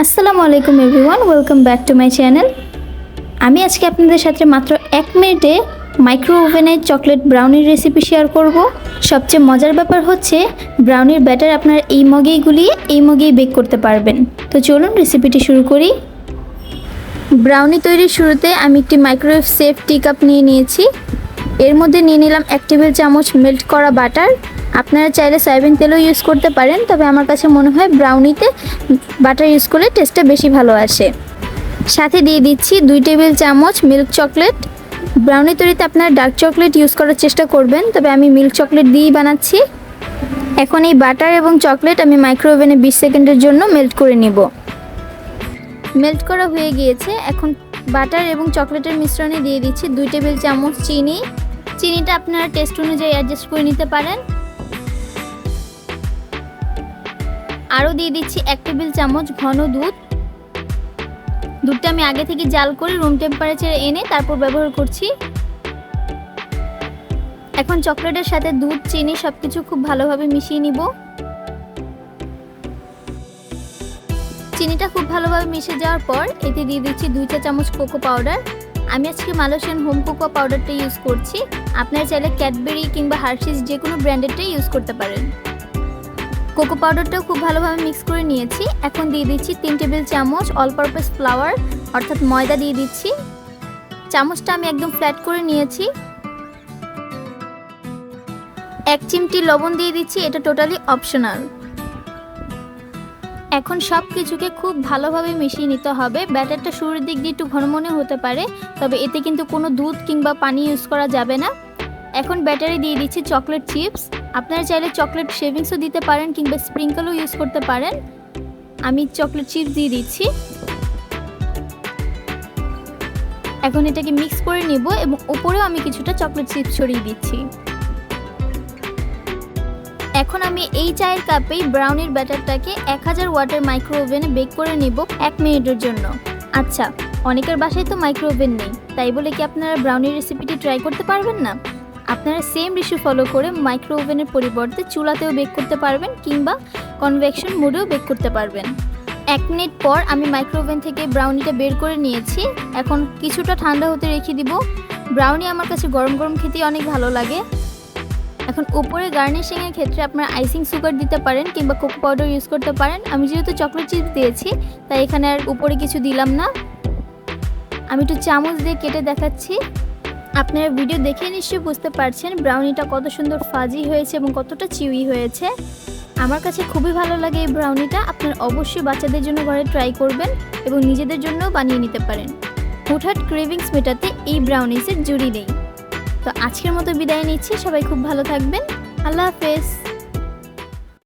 আসসালামু আলাইকুম everyone, welcome back to my channel. আমি আজকে আপনাদের সাথে মাত্র 1 মিনিটে মাইক্রো ওভেনে চকলেট ব্রাউনির রেসিপি শেয়ার করব। সবচেয়ে মজার ব্যাপার হচ্ছে ব্রাউনির ব্যাটার আপনারা এই মগেই গুলিয়ে এই মগেই বেক করতে পারবেন। তো চলুন রেসিপিটি শুরু করি। ব্রাউনি তৈরির শুরুতে আমি একটি মাইক্রোওয়েভ সেফ টি কাপ নিয়ে নিয়েছি। এর মধ্যে নিয়ে নিলাম 1 টেবিল চামচ মেল্ট করা বাটার। আপনারা চাইলে সয়াবিন তেলও ইউজ করতে পারেন, তবে আমার কাছে মনে হয় ব্রাউনিতে বাটার ইউজ করলে টেস্টটা বেশি ভালো আসে। সাথে দিয়ে দিচ্ছি 2 টেবিল চামচ মিল্ক চকলেট। ব্রাউনি তৈরিতে আপনারা ডার্ক চকলেট ইউজ করার চেষ্টা করবেন, তবে আমি মিল্ক চকলেট দিয়েই বানাচ্ছি। এখন এই বাটার এবং চকলেট আমি মাইক্রো ওভেনে 20 সেকেন্ডের জন্য মেল্ট করে নিব। মেল্ট করা হয়ে গিয়েছে। এখন বাটার এবং চকলেটের মিশ্রণে দিয়ে দিচ্ছি 2 টেবিল চামচ চিনি। চিনিটা আপনারা টেস্ট অনুযায়ী অ্যাডজাস্ট করে নিতে পারেন। আরও দিয়ে দিচ্ছি 1 টেবিল চামচ ঘন দুধ। দুধটা আমি আগে থেকে জাল করে রুম টেম্পারেচারে এনে তারপর ব্যবহার করছি। এখন চকলেটের সাথে দুধ, চিনি সবকিছু খুব ভালোভাবে মিশিয়ে নিব। চিনিটা খুব ভালোভাবে মিশে যাওয়ার পর এতে দিয়ে দিচ্ছি 2 চা চামচ কোকো পাউডার। আমি আজকে মালয়েশিয়ান হোম কোকো পাউডারটা ইউজ করছি। আপনারা চাইলে ক্যাডবেরি কিংবা হার্শিস যে কোনো ব্র্যান্ডেরটাই ইউজ করতে পারেন। কোকো পাউডারটাও খুব ভালোভাবে মিক্স করে নিয়েছি। এখন দিয়ে দিচ্ছি 3 টেবিল চামচ অল পারপাস ফ্লাওয়ার অর্থাৎ ময়দা দিয়ে দিচ্ছি। চামচটা আমি একদম ফ্ল্যাট করে নিয়েছি। 1 চিমটি লবণ দিয়ে দিচ্ছি, এটা টোটালি অপশনাল। এখন সব কিছুকে খুব ভালোভাবে মিশিয়ে নিতে হবে। ব্যাটারটা শুরুর দিক দিয়ে একটু ঘন মনে হতে পারে, তবে এতে কিন্তু কোনো দুধ কিংবা পানি ইউজ করা যাবে না। এখন ব্যাটারে দিয়ে দিচ্ছি চকলেট চিপস। আপনারা চাইলে চকলেট শেভিংসও দিতে পারেন কিংবা স্প্রিঙ্কলও ইউজ করতে পারেন। আমি চকলেট চিপস দিয়ে দিচ্ছি। এখন এটাকে মিক্স করে নেব এবং উপরেও আমি কিছুটা চকলেট চিপস ছড়িয়ে দিচ্ছি। এখন আমি এই চায়ের কাপেই ব্রাউনির ব্যাটারটাকে 1000 ওয়াটের মাইক্রো ওভেনে বেক করে নেব 1 মিনিটের জন্য। আচ্ছা, অনেকের বাসায় তো মাইক্রো ওভেন নেই, তাই বলে কি আপনারা ব্রাউনির রেসিপিটি ট্রাই করতে পারবেন না? আপনারা সেম রেসিপি ফলো করে মাইক্রো ওভেনের পরিবর্তে চুলাতেও বেক করতে পারবেন কিংবা কনভেকশন মোডেও বেক করতে পারবেন। 1 মিনিট পর আমি মাইক্রো ওভেন থেকে ব্রাউনিটা বের করে নিয়েছি। এখন কিছুটা ঠান্ডা হতে রেখে দিব। ব্রাউনি আমার কাছে গরম গরম খেতে অনেক ভালো লাগে। এখন উপরে গার্নিশিংয়ের ক্ষেত্রে আপনারা আইসিং সুগার দিতে পারেন কিংবা কোকো পাউডার ইউজ করতে পারেন। আমি যেহেতু চকলেট চিপস দিয়েছি তাই এখানে আর উপরে কিছু দিলাম না। আমি একটু চামচ দিয়ে কেটে দেখাচ্ছি। আপনারা ভিডিও দেখে নিশ্চয়ই বুঝতে পারছেন ব্রাউনিটা কত সুন্দর ফাজি হয়েছে এবং কতটা চিউই হয়েছে। আমার কাছে খুবই ভালো লাগে এই ব্রাউনিটা। আপনারা অবশ্যই বাচ্চাদের জন্য ঘরে ট্রাই করবেন এবং নিজেদের জন্যও বানিয়ে নিতে পারেন। হুটহাট ক্রেভিংস মেটাতে এই ব্রাউনিসের জুড়ি নেই। তো আজকের মতো বিদায় নিচ্ছি। সবাই খুব ভালো থাকবেন। আল্লাহ হাফেজ।